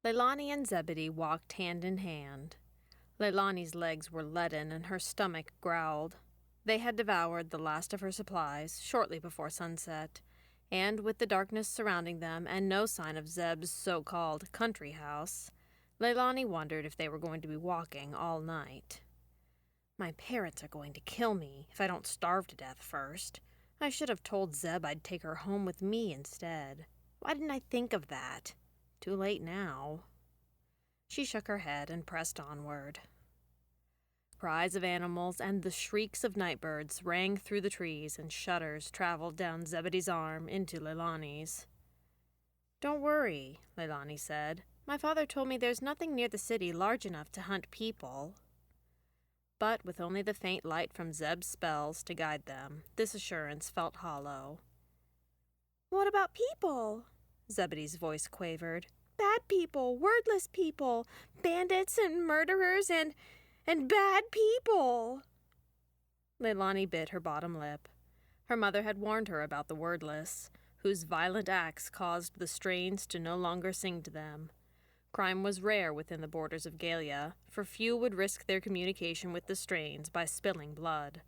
Leilani and Zebedy walked hand in hand. Leilani's legs were leaden and her stomach growled. They had devoured the last of her supplies shortly before sunset, and with the darkness surrounding them and no sign of Zeb's so-called country house, Leilani wondered if they were going to be walking all night. My parents are going to kill me if I don't starve to death first. I should have told Zeb I'd take her home with me instead. Why didn't I think of that? Too late now. She shook her head and pressed onward. Cries of animals and the shrieks of nightbirds rang through the trees, and shudders traveled down Zebedy's arm into Leilani's. "Don't worry," Leilani said. "My father told me there's nothing near the city large enough to hunt people." But with only the faint light from Zeb's spells to guide them, this assurance felt hollow. "What about people?" Zebedy's voice quavered. "Bad people, wordless people, bandits and murderers and bad people." Leilani bit her bottom lip. Her mother had warned her about the wordless, whose violent acts caused the strains to no longer sing to them. Crime was rare within the borders of Gelia, for few would risk their communication with the strains by spilling blood.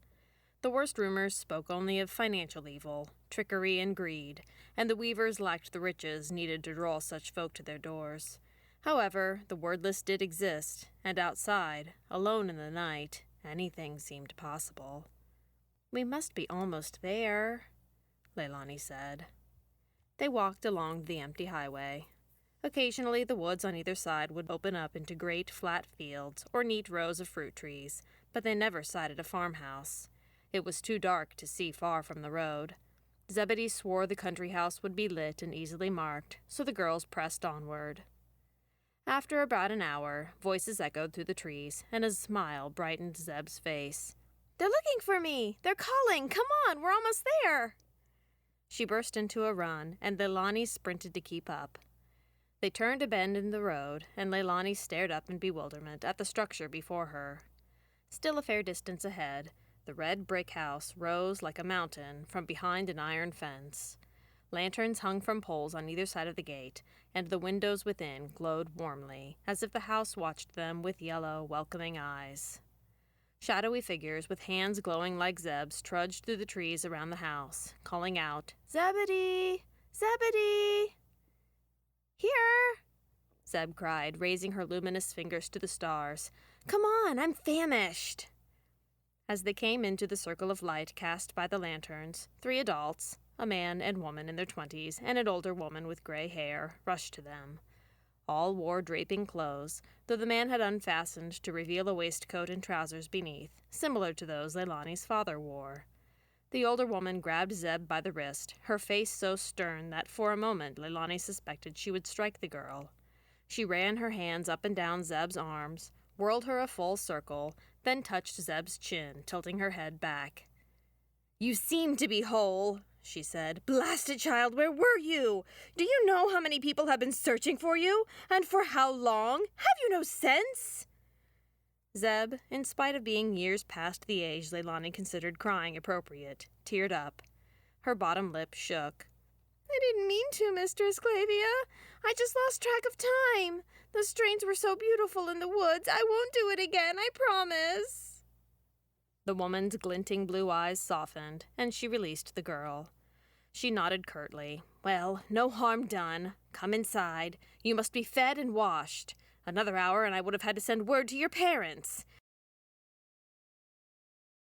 The worst rumors spoke only of financial evil, trickery, and greed, and the weavers lacked the riches needed to draw such folk to their doors. However, the wordless did exist, and outside, alone in the night, anything seemed possible. "We must be almost there," Leilani said. They walked along the empty highway. Occasionally the woods on either side would open up into great flat fields or neat rows of fruit trees, but they never sighted a farmhouse. It was too dark to see far from the road. Zebedy swore the country house would be lit and easily marked, so the girls pressed onward. After about an hour, voices echoed through the trees, and a smile brightened Zeb's face. "They're looking for me! They're calling! Come on, we're almost there!" She burst into a run, and Leilani sprinted to keep up. They turned a bend in the road, and Leilani stared up in bewilderment at the structure before her. Still a fair distance ahead, the red brick house rose like a mountain from behind an iron fence. Lanterns hung from poles on either side of the gate, and the windows within glowed warmly, as if the house watched them with yellow, welcoming eyes. Shadowy figures with hands glowing like Zeb's trudged through the trees around the house, calling out, "Zebedy! Zebedy!" "Here!" Zeb cried, raising her luminous fingers to the stars. "Come on, I'm famished!" As they came into the circle of light cast by the lanterns, 3 adults, a man and woman in their 20s, and an older woman with gray hair, rushed to them. All wore draping clothes, though the man had unfastened to reveal a waistcoat and trousers beneath, similar to those Leilani's father wore. The older woman grabbed Zeb by the wrist, her face so stern that for a moment Leilani suspected she would strike the girl. She ran her hands up and down Zeb's arms, whirled her a full circle, then touched Zeb's chin, tilting her head back. "You seem to be whole," she said. "Blast it, child, where were you? Do you know how many people have been searching for you? And for how long? Have you no sense?" Zeb, in spite of being years past the age Leilani considered crying appropriate, teared up. Her bottom lip shook. "I didn't mean to, Mistress Clavia. I just lost track of time. The strains were so beautiful in the woods. I won't do it again, I promise." The woman's glinting blue eyes softened, and she released the girl. She nodded curtly. "Well, no harm done. Come inside. You must be fed and washed. Another hour and I would have had to send word to your parents.